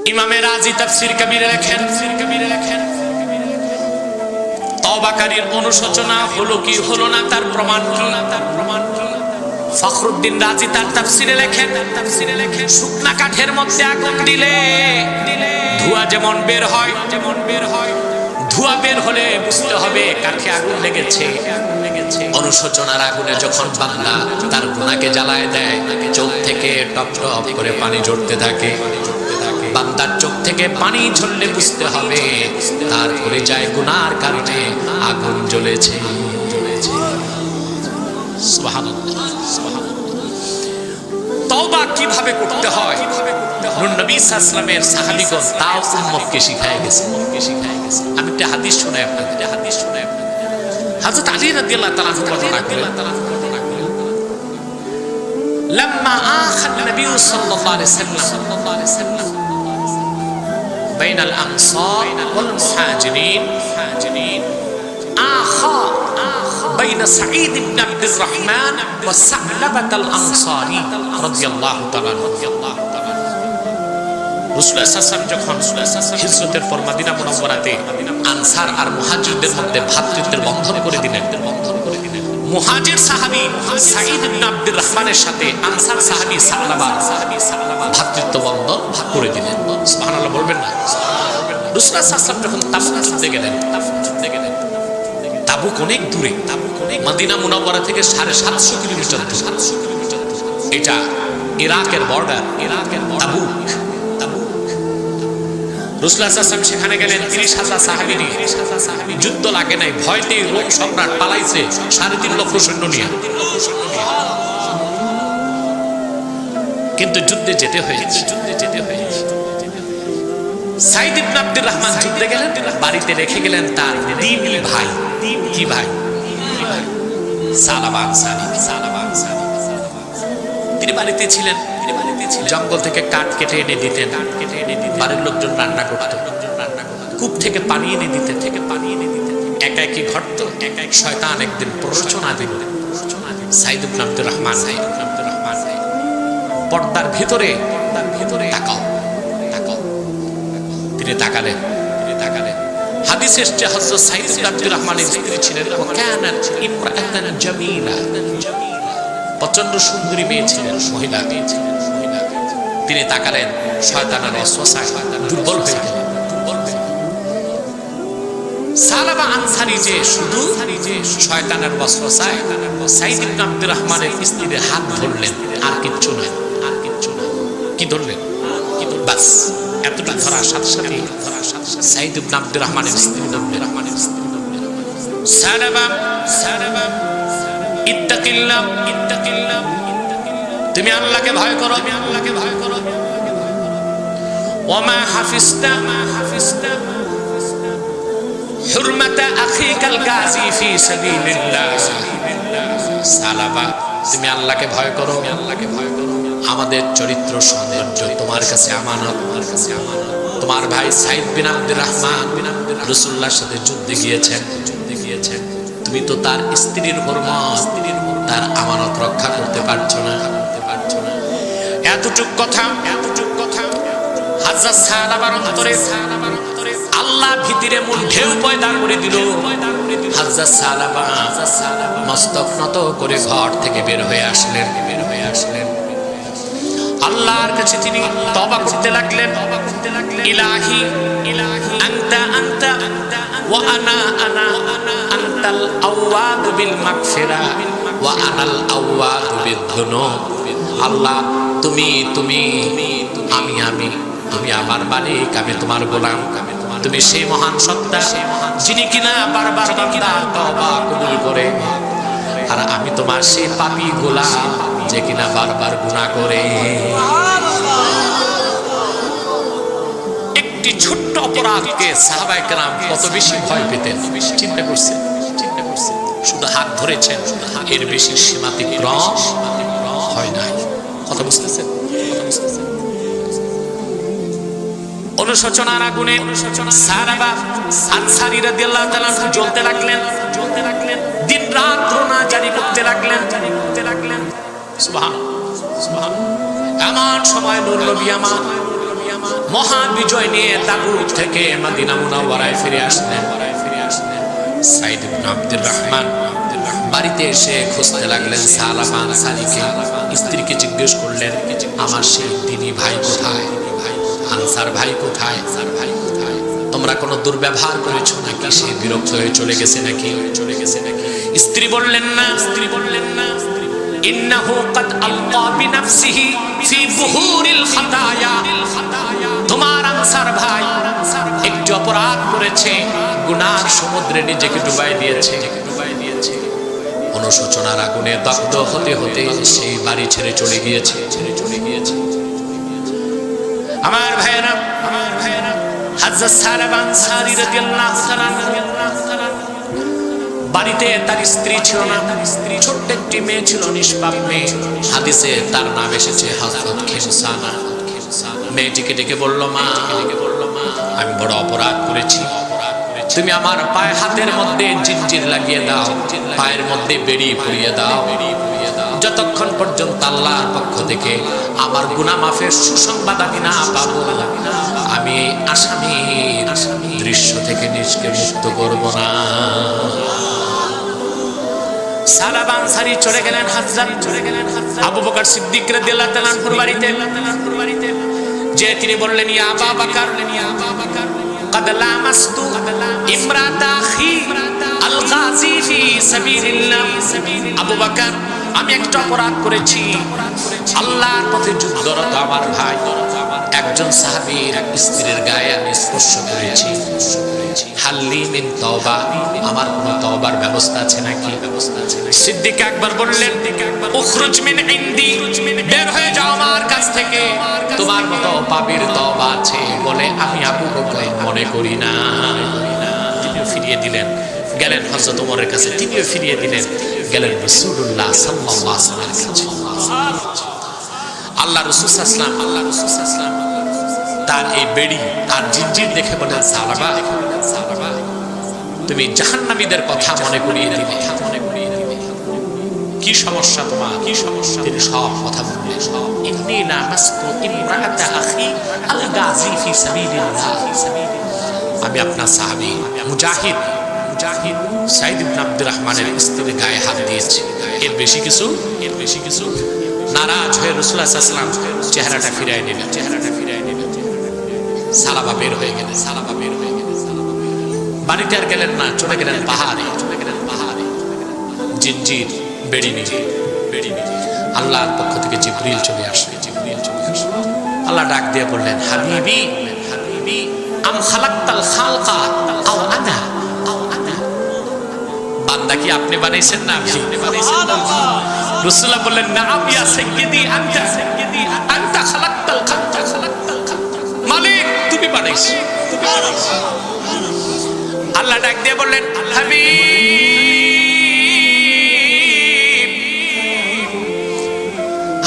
ইমামে রাজি তাফসীর কবিরে লেখেন, তওবাকারীর অনুশোচনা হলো কি হলো না তার প্রমাণ কি? ফখরুদ্দিন রাজি তার তাফসীরে লেখেন, শুকনা কাঠের মধ্যে আগুন দিলে ধোঁয়া যেমন বের হয়, ধোঁয়া বের হলে বুঝতে হবে কাঠে আগুন লেগেছে। অনুশোচনার আগুনে যখন বান্দা তার গুনাহকে জ্বালায় দেয়, চোখ থেকে টপ টপ করে পানি ঝরতে থাকে। বান্দার চোখ থেকে পানি ঝরলে বুঝতে হবে তার কলিজায় গুনাহর কারণে আগুন জ্বলেছে। সুবহানাল্লাহ। তওবা কিভাবে করতে হয় নূর নবী সাল্লাল্লাহু আলাইহি ওয়াসাল্লামের সাহাবীগণ তাও উম্মতকে শিখায় গেছে। আমি একটা হাদিস শোনাই আপনাদের। হযরত আলী রাদিয়াল্লাহু তাআলা বর্ণনা করেন, লাম্মা আখান নবী সাল্লাল্লাহু আলাইহি ওয়াসাল্লাম বাইনাল আনসার ওয়াল মুহাজিরিন আখা বাইনা সাঈদ ইবনে আব্দুর রহমান ওয়া সা'লাবাতাল আনসারী রাদিয়াল্লাহু তাআলা। রাসূলুল্লাহ সাল্লাল্লাহু আলাইহি ওয়াসাল্লাম যখন হিজরতের পর মদিনা মুনাওয়ারাতে আনসার আর মুহাজিরদের মধ্যে ভ্রাতৃত্বের বন্ধন করে দিলেন, মুহাজির সাহাবী সাঈদ ইবনে আব্দুর রহমানের সাথে আনসার সাহাবী সা'লাবা ভ্রাতৃত্ব বন্ধন ভাগ করে দিলেন। সুবহানাল্লাহ বলবেন না? রাসূলুল্লাহ সাল্লাল্লাহু আলাইহি ওয়াসাল্লাম যখন তাবুক যুদ্ধে গেলেন, তাবুক অনেক দূরে, মদিনা মুনাওয়ারা থেকে 750 কিলোমিটার দূরে। এটা ইরাকের বর্ডার, তাবুক। রাসূলুল্লাহ সাল্লাল্লাহু আলাইহি ওয়াসাল্লাম সেখানে গেলেন 30,000 সাহাবী নিয়ে। যুদ্ধ লাগে নাই, ভয়তে রোম সম্রাট পালাইছে 3.5 লক্ষ সৈন্য নিয়ে। কিন্তু যুদ্ধে যেতে হয়েছে। সাঈদ ইবনে আব্দুর রহমান যুদ্ধে গেলেন, বাড়িতে রেখে গেলেন তার দ্বিমী ভাই। কি ভাই? সালাবা আনসারী। তিনি বাড়িতে ছিলেন, জঙ্গল থেকে কাঠ কেটে এনে দিতেন, বাড়ির লোকজন রান্না করত, কূপ থেকে পানি এনে দিতেন। একা একই ঘটত, শয়তান একদিন প্ররোচনা দিল সাঈদ ইবনে আব্দুর রহমান পর্দার ভিতরে তাকাও। তিনি তাকালেন। হাদিসে এসেছে হযরত সাঈদ ইবনে আব্দুর রহমানের স্ত্রী ছিলেন ওয়াকানাত ইমরাআতান জামিলা, প্রচন্ড সুন্দরী মেয়ে ছিলেন, মহিলা। তিনি তাকালেন, শয়তানের ওয়াসওয়াসায় দুর্বল হয়ে গেলেন। সালাবা আনসারী যে শুধু শয়তানের ওয়াসওয়াসায় সাঈদ ইবনে আব্দুর রহমানের স্ত্রীর হাত ধরলেন, আর কিচ্ছু নয়। কি ধরলেন? বাস এতটুকু ধরার সাথে সাথে সাঈদ ইবনে আব্দুর রহমানের স্ত্রী ধরলেন, সালাবা ইত্তাকিল্লাহ, তুমি আল্লাহকে ভয় করো। ওয়ামা হাফিজতা হুরমাতা আখিকাল গাজী ফি সাবিলিল্লাহ। সালাবা তুমি আল্লাহকে ভয় করো। আমাদের চরিত্র সৌন্দর্য তোমার কাছে আমানত। তোমার ভাই সাঈদ বিন আব্দুর রহমান রাসূলুল্লাহর সাথে যুদ্ধে গিয়েছেন। তুমি তো তার স্ত্রীর হুরমত, তার আমানত রক্ষা করতে পারছো না। এতটুক কথা হযরত সালাবার অন্তরে আল্লাহ ভীতিরে মন ঢেউ পয়দা করে দিল। হযরত সালাবা মস্তক নত করে ঘর থেকে বের হয়ে আসলেন। আল্লাহর কাছে তিনি তওবা করতে লাগলেন। ইলাহি আনতা ওয়া আনা আনতাল আওয়াদু বিল মাগফিরা ওয়া আনাল আওয়াদু বিদ্দুনুব। আল্লাহ তুমি আমি আমার মালিক, আমি তোমার গোলাম। তুমি সেই মহান সত্তা যিনি কিনা বারবার বান্দার তওবা কবুল করে, আর আমি তোমার সেই পাপী গোলাম যে কিনা বারবার গুনাহ করে। একটি ছোট্ট অপরাধকে সাহাবায়ে কেরাম কত বেশি ভয় পেতেন চিন্তা করছেন। শুধু হাত ধরেছেন, এর বেশি সীমাতিক্রম হয় নাই। কথা বুঝতেছেন? অনুশোচনার আগুনে সাহাবা আনসারী রাদিয়াল্লাহু তাআলা জ্বলতে লাগলেন। দিন রাত রোনা জারি করতে লাগলেন। সুবহানাল্লাহ। এমন সময় নূর নবী আমার মহা বিজয় নিয়ে তাবুক থেকে মদিনা মুনাওয়ারায় ফিরে আসলেন। সাইদ ইবনে আব্দুর রহমান বাড়িতে এসে খুঁজতে লাগলেন সালামা আনসারীকে। স্ত্রীকে জিজ্ঞেস করলেন, আমার সেই দিনী ভাই কোথায়, আনসার ভাই কোথায়? তোমরা কোনো দুর্ব্যবহার করেছো নাকি? সে বিরক্ত হয়ে চলে গেছে নাকি? স্ত্রী বললেন না, ইন্নাহু কাদ আলকা বিনাফসিহি ফি বুহুরিল খাতায়া। তোমার আনসার ভাই একটি অপরাধ করেছে, গুনার সমুদ্রে নিজেকে ডুবাই দিয়েছে। অনুশোচনার আগুনে দগ্ধ হতে হতে সেই বাড়ি ছেড়ে চলে গিয়েছে। আমার ভাইয়েরা, হযরত সালামা আনসারী রাদিয়াল্লাহু তাআলা বাড়িতে তার স্ত্রী ছিল না, ছোট্ট একটি মেয়ে ছিল, নিষ্পাপ মেয়ে। হাদিসে তার নাম এসেছে হযরত খিমসানা। মেয়েটিকে ডেকে বলল, মা, আমি বড় অপরাধ করেছি, তুমি আমার পায়ে হাতের মধ্যে জিঞ্জির লাগিয়ে দাও, পায়ের মধ্যে বেড়ি পরিয়ে দাও, যতক্ষণ পর্যন্ত আল্লাহর পক্ষ থেকে আমার গুনাহ মাফের সুসংবাদ আমি না পাবো, আমি আসামির দৃশ্য থেকে নিজকে মুক্ত করব না। সালামা আনসারী চলে গেলেন আবু বকর সিদ্দিক রাদিয়াল্লাহু তাআলা আনহুর বাড়িতে। যে তিনি বললেন, ইয়া আবা বকর, قد لامست امرأة أخي الغازي في سبيل الله। আবু বকর, আমি একটা অপরাধ করেছি, আল্লাহর পথে যুদ্ধরত আমার ভাই একজন সাহাবীর স্ত্রীর গায়ে আমি স্পর্শ করেছি। হাল্লি মিন তওবা, আমার কোনো তওবার ব্যবস্থা আছে নাকি? সিদ্দিক আকবর বললেন, উখরুজ মিন ইনদি, বের হয়ে যাও আমার কাছ থেকে, তোমার মতো পাপীর তওবা আছে বলে আমি আবু বকর মনে করি না। তিনিও ফিরিয়ে দিলেন। গেলেন হযরত ওমরের কাছে, তিনিও ফিরিয়ে দিলেন। গেলেন রাসূলুল্লাহ সাল্লাল্লাহু আলাইহি ওয়াসাল্লামের কাছে। আল্লাহ রাসূল সাল্লাল্লাহু আলাইহি ওয়াসাল্লাম তার এই বেড়ি, তার জিঞ্জির দেখে বলেন, সালামা, তুমি জাহান্নামীদের কথা মনে করিয়ে দিলে। কি সমস্যা তোমার, কি সমস্যা? তিনি সব কথা বললেন। ইন্নী লামাস্তু ইমরাআতা আখি আল গাজী ফি সাবিলিল্লাহ। আমি আপনার সাহাবী মুজাহিদ সাইদ ইবনে আব্দুর রহমানের স্ত্রীর গায়ে হাত দিয়েছি। এর বেশি কিছু? নারাজ হয়ে রাসূলুল্লাহ সাল্লাল্লাহু আলাইহি ওয়াসাল্লাম চেহারাটা ফিরিয়ে নিলেন। সালামা বের হয়ে গেলেন। বাড়িতে আর গেলেন না, চলে গেলেন পাহাড়ে। জিঞ্জির, বেড়ি নিয়ে আল্লাহর পক্ষ থেকে জিবরিল চলে আসে। আল্লাহ ডাক দিয়ে বললেন, হাবিবি আম খালাকতাল খালকা আও আনা। বান্দা কি আপনি বানাইছেন না আমি বানাইছেন? রাসূলুল্লাহ বললেন, নাআম ইয়া সাইয়্যিদি আনতা খালাকতাল খালকা। মালিক তুমি বানাইছো। আল্লাহ ডাক দিয়ে বললেন, হাবিব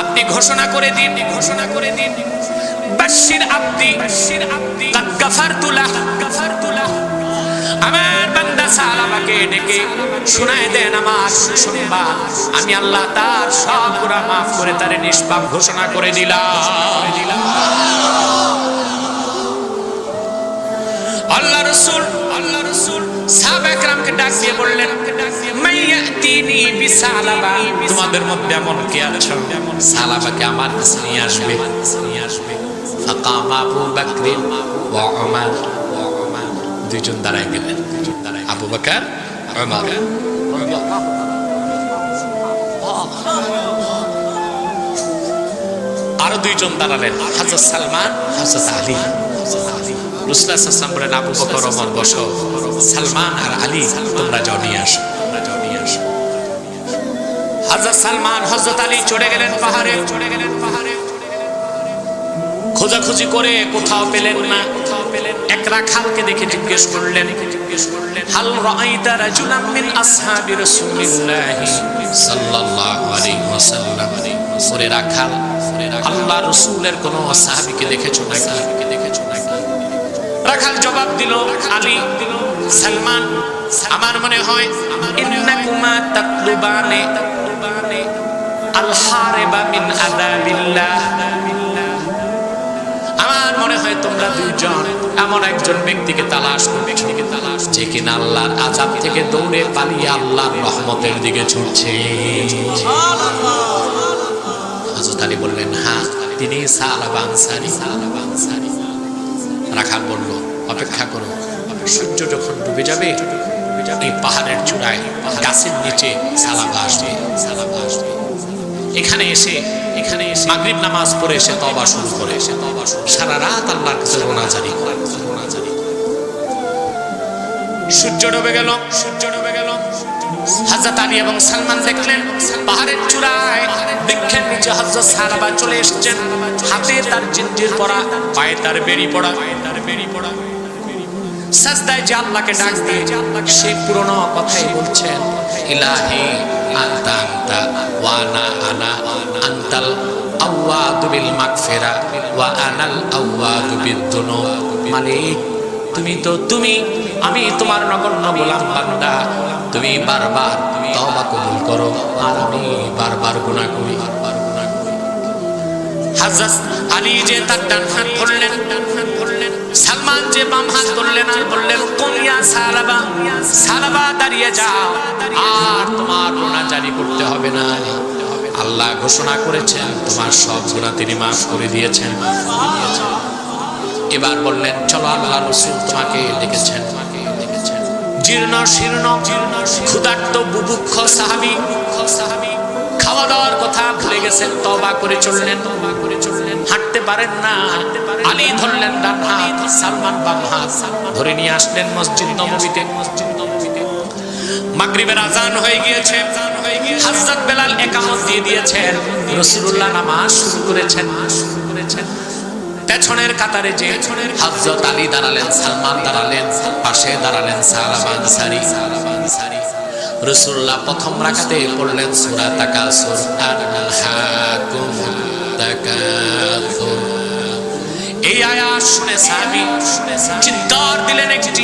আপনি ঘোষণা করে দিন, বাশশির আবদি কাদ গাফারতু লাহ। আমার বান্দা সালামাকে ডেকে শোনায় দেন আমার সুসংবাদ, আমি আল্লাহ তার সব গুনাহ মাফ করে তারে নিষ্পাপ ঘোষণা করে দিলাম। আল্লাহ রাসূল সাহাবায়ে কেরামকে ডাক দিয়ে বললেন, মাইয়াতিনি বিসালাবা, তোমাদের মধ্যে এমন কে আছে সালাবাকে আমার কাছে নিয়ে আসবে। ফাকামা আবু বকর ওয়া উমর, দুইজন দাঁড়ায় গেলেন, আবু বকর উমর। আরো দুইজন দাঁড়ালেন, হযরত সালমান, হযরত আলী। রাসূলুল্লাহ সাল্লাল্লাহু আলাইহি ওয়াসাল্লাম বলেন, আবু বকর ওমর বসো, সালমান আর আলী তোমরা যাও নিয়ে আসো। হযরত সালমান, হযরত আলী চড়ে গেলেন পাহাড়ে। খোঁজাখুঁজি করে কোথাও পেলেন না। এক রাখালকে দেখে জিজ্ঞেস করলেন, হাল রাআইতা রাজুলাম মিন আসহাবি রাসূলিল্লাহি সাল্লাল্লাহু আলাইহি ওয়াসাল্লাম। ওরে রাখাল, আল্লাহ রাসূলের কোন সাহাবীকে দেখেছো নাকি? রাখাল জবাব দিল, আলী, সালমান, আমার মনে হয় ইন্নাকুমা তাকলুবানে আল হারিবা মিন আযাবিল্লাহ। আমার মনে হয় তোমরা দুইজন এমন একজন ব্যক্তিকে তালাশ করছো যে কিনা আল্লাহর আযাব থেকে দৌড়ে পালিয়ে আল্লাহর রহমতের দিকে ছুটছে। হযরত আলী বললেন, হ্যাঁ, তিনি সালাবা আনসারী। রাখাল বলল, অপেক্ষা করো, সূর্য যখন ডুবে যাবে এই পাহাড়ের চূড়ায় গাছের নিচে সালাবা আসবে। এখানে এসে মাগরিব নামাজ পড়ে এসে তওবা শুরু করে, সারা রাত আল্লাহর কাছে রোনাজারি করে। সূর্য ডুবে গেল। হযরত আলী এবং সালমান দেখলেন পাহাড়ের চূড়ায় বৃক্ষের নিচে হযরত সালাবা চলে এসেছেন। হাতে তার জিঞ্জির পরা, পায়ে তার বেড়ি পড়া। সাজদায় যে আল্লাহকে ডাক দিয়ে সে পুরনো কথাই বলছেন, ইলাহি আনতা আনতা ওয়া আনা আনা আনতাল আওয়াদু বিল মাগফিরা ওয়া আনাল আওয়াদু বিদ-দুনুব। মালিক, তুমি, আমি তোমার নগণ্য গোলাম বান্দা। তুমি বারবার তওবা কবুল করো আর আমি বারবার গুনাহ করি। হযরত আলী যে তার ডান হাত ধরলেন, সালমান যে বাম হাত ধরলেন আর বললেন, কুম ইয়া সালাবা, সালাবা দাঁড়িয়ে যাও, আর তোমার গুনাহ জারি করতে হবে না। আল্লাহ ঘোষণা করেছেন তোমার সব গুনাহ তিনি মাফ করে দিয়েছেন। এবার বললেন, চলো, আল্লাহ রাসূল তোমাকে ডেকেছেন। জীর্ণ শীর্ণ ক্ষুধার্ত বুভুক্ষ সাহাবী খাওয়া দাওয়ার কথা ভুলে গেছেন, তওবা করে চললেন। হাঁটতে পারেন না। আলী ধরলেন ডান হাত, সালমান বাম হাত ধরে নিয়ে আসলেন মসজিদ নববীতে। মাগরিবের আযান হয়ে গিয়েছে। হযরত বেলাল ইকামত দিয়ে দিয়েছেন। রাসূলুল্লাহ নামাজ শুরু করেছেন। পেছনের কাতারে যে হযরত আলী দাঁড়ালেন, সালমান দাঁড়ালেন, পাশে দাঁড়ালেন সালাবা আনসারী। রাসূলুল্লাহ প্রথম রাকাতে পড়লেন সূরা তাকাসুর, আলহাকুমুত তাকাসুর। এই আয়াত শুনে সাহাবী চিৎকার দিলেন একটি।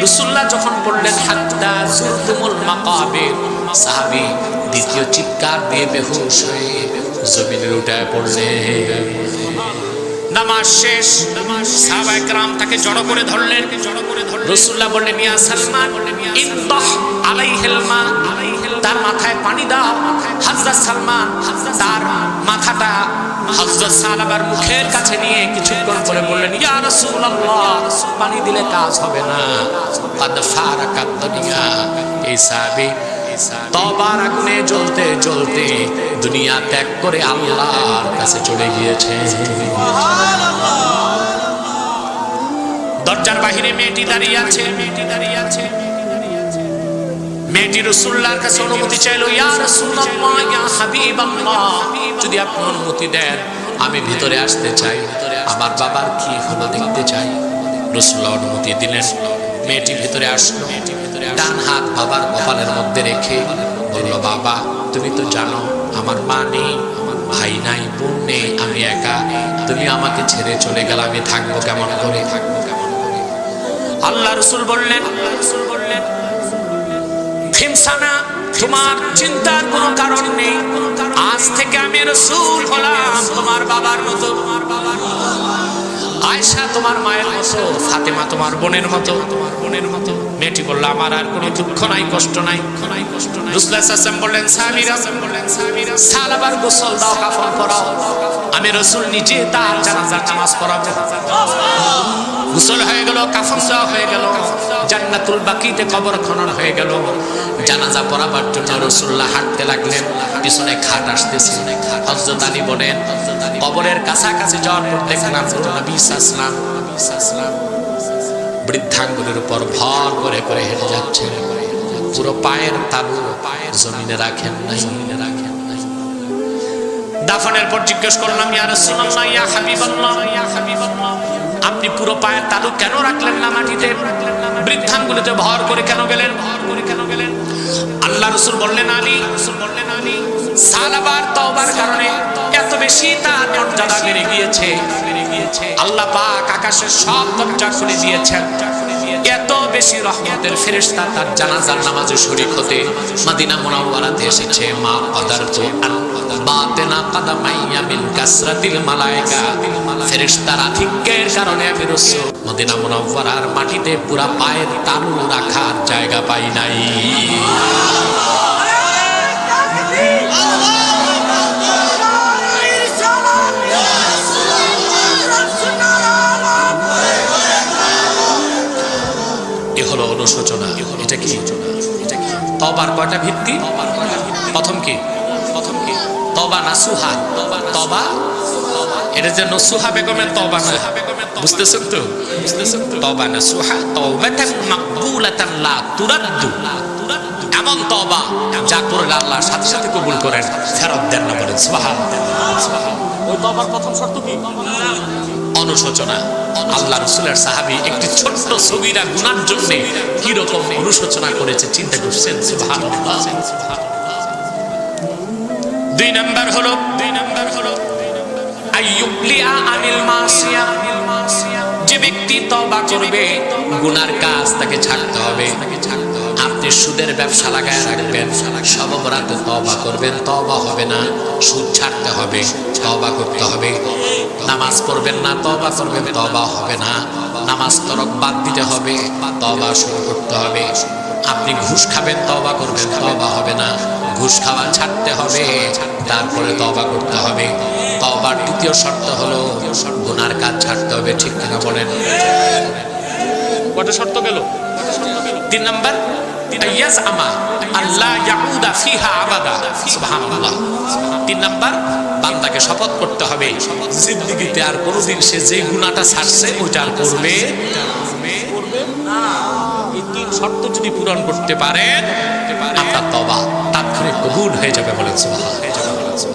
রাসূলুল্লাহ যখন পড়লেন হাত্তা যুরতুমুল মাকাবির, সাহাবী দ্বিতীয় চিৎকার দিয়ে বেহুশ হয়ে জমিনে উঠে পড়লেন। নামাজ শেষ। সাহাবায়ে কেরাম তাকে জড়ো করে ধরলেন। রাসূলুল্লাহ বললেন, ইয়া সালমান ইনদাহ আলাইহিল মা, তার মাথায় পানি দাও। হযরত সালমান তার মাথাটা হযরত সালাবার মুখের কাছে নিয়ে কিছুক্ষণ পরে বললেন, ইয়া রাসূলুল্লাহ, পানি দিলে কাজ হবে না। কাদ ফারাকাত দুনিয়া। এই সাহাবী তওবার আগুনে জ্বলতে জ্বলতে দুনিয়া ত্যাগ করে আল্লাহর কাছে চলে গিয়েছে। দরজার বাহিরে মেয়েটি দাঁড়িয়ে আছে। মেয়েটি রাসূলুল্লাহর কাছে অনুমতি চাইলো, ইয়া রাসূলুল্লাহ, ইয়া হাবিবাল্লাহ, যদি আপনি অনুমতি দেন আমি ভিতরে আসতে চাই, আমার বাবার কি হলো দেখতে চাই। রাসূলুল্লাহ অনুমতি দিলেন। মেয়েটি ভিতরে আসলো। ডান হাত বাবার কপালের মধ্যে রেখে বলল, বাবা, তুমি তো জানো আমার মা নেই, ভাই নাই, বোন নেই, আমি একা। তুমি আমাকে ছেড়ে চলে গেলে আমি থাকবো কেমন করে? আল্লাহ রাসূল বললেন, হিমসানা, তোমার চিন্তার কোনো কারণ নেই। আজ থেকে আমি রাসূল হলাম তোমার বাবার মতো। আয়েশা তোমার মায়ের মতো, ফাতেমা তোমার বোনের মতো। মেয়েটি বলল, আমার আর কোনো দুঃখ নাই, কষ্ট নাই। রাসূলুল্লাহ সাল্লাল্লাহু আলাইহি ওয়াসাল্লাম বললেন, সাহাবীরা সালাবার গোসল দাও, কাফন পরাও। আমি রাসূল নিজে তার জানাজার নামাজ পড়াবো। গোসল হয়ে গেল, কাফন দেওয়া হয়ে গেল, জান্নাতুল বাকিতে কবর খনন হয়ে গেল। জানাজা পড়াবার জন্য রাসূলুল্লাহ হাঁটতে লাগলেন। পিছনে খাট আসতেছে। হযরত আলী বলেন, কবরের কাছাকাছি যাওয়ার পর দেখলাম নবী সাল্লাল্লাহু আলাইহি ওয়াসাল্লাম বৃদ্ধাঙ্গুলের উপর ভর করে করে হেঁটে যাচ্ছে। পুরো পায়ের তালু জমিনে রাখেন নাই। দাফনের পর জিজ্ঞেস করলাম, ইয়া রাসূলুল্লাহ, ইয়া হাবিবাল্লাহ, আপনি পুরো পায়ের তালু কেন রাখলেন না মাটিতে? বৃদ্ধাঙ্গুলিতে ভর করে কেন গেলেন? আল্লাহ রাসূল বললেন, আলী, সালাবার তওবার কারণে এত বেশি তার মর্যাদা বেড়ে গিয়েছে। আল্লাহ পাক আকাশের সব দরজা খুলে দিয়েছেন। এত বেশি রহমতের ফেরেশতা তার জানাজার নামাজে শরীক হতে মদিনা মুনাওয়ারাতে এসেছে। মা কদারতু আন বাতেনা কাদামাইয়া মিন কাসরাতিল মালায়েকা, ফেরেশতার আধিক্যের কারণে আমি রাসূল মদিনা মুনাওয়ারার মাটিতে পুরা পায়ের তালু রাখার জায়গা পাই নাই। এ হলো অনুশোচনা। এটা কি? তওবার কয়টা ভিত্তি? প্রথম কি? তওবা নাসুহা। তওবা এটা যে নসুহা বেগমের তওবা না, বুঝতেছেন তো? তওবা নাসুহা তাওবাতান মাকবুলাতান লা তুরাদ্দু, এমন তওবা যা করলে আল্লাহ সাথে সাথে কবুল করেন, ফেরত দেন না। বলেন সুবহানাল্লাহ। ওই তওবার প্রথম শর্ত কি? অনুশোচনা। আল্লাহ রাসূলের সাহাবী একটি ছোট্ট সগীরা গুনার জন্য কি রকম অনুশোচনা করেছে চিন্তা করছেন? সুবহানাল্লাহ। দুই নাম্বার হলো আইয়ুবলিয়া আনিল মাসিয়া, যে ব্যক্তি তওবা করবে গুনার কাজ তাকে ছাড়তে হবে। আপনি সুদের ব্যবসা লাগায় রাখবেন, সব রাতে তওবা করবেন, তওবা হবে না। সুদ ছাড়তে হবে, তওবা করতে হবে। নামাজ পড়বেন না, তওবা করবেন, তওবা হবে না। নামাজ তরক বাদ দিতে হবে, তওবা শুরু করতে হবে। আপনি ঘুষ খাবেন, তওবা করবেন, তওবা হবে না। ঘুষ খাওয়া ছাড়তে হবে, তারপরে তওবা করতে হবে। তওবার দ্বিতীয় শর্ত হলো গুনার কাজ ছাড়তে হবে। ঠিক কিনা বলেন? কত শর্ত গেল? তিন নাম্বার ইয়াজআমা আল্লাহ ইয়াউদা ফিহা আবাদা। সুবহানাল্লাহ। তিন নাম্বার বান্দাকে শপথ করতে হবে জিন্দেগিতে আর কোনোদিন সে যে গুনাহটা ছাড়ছে ওইটা আর করবে না। এই তিন শর্ত যদি পূরণ করতে পারেন আপনার তওবা তাৎক্ষণিক কবুল হয়ে যাবে। বলেন সুবহানাল্লাহ।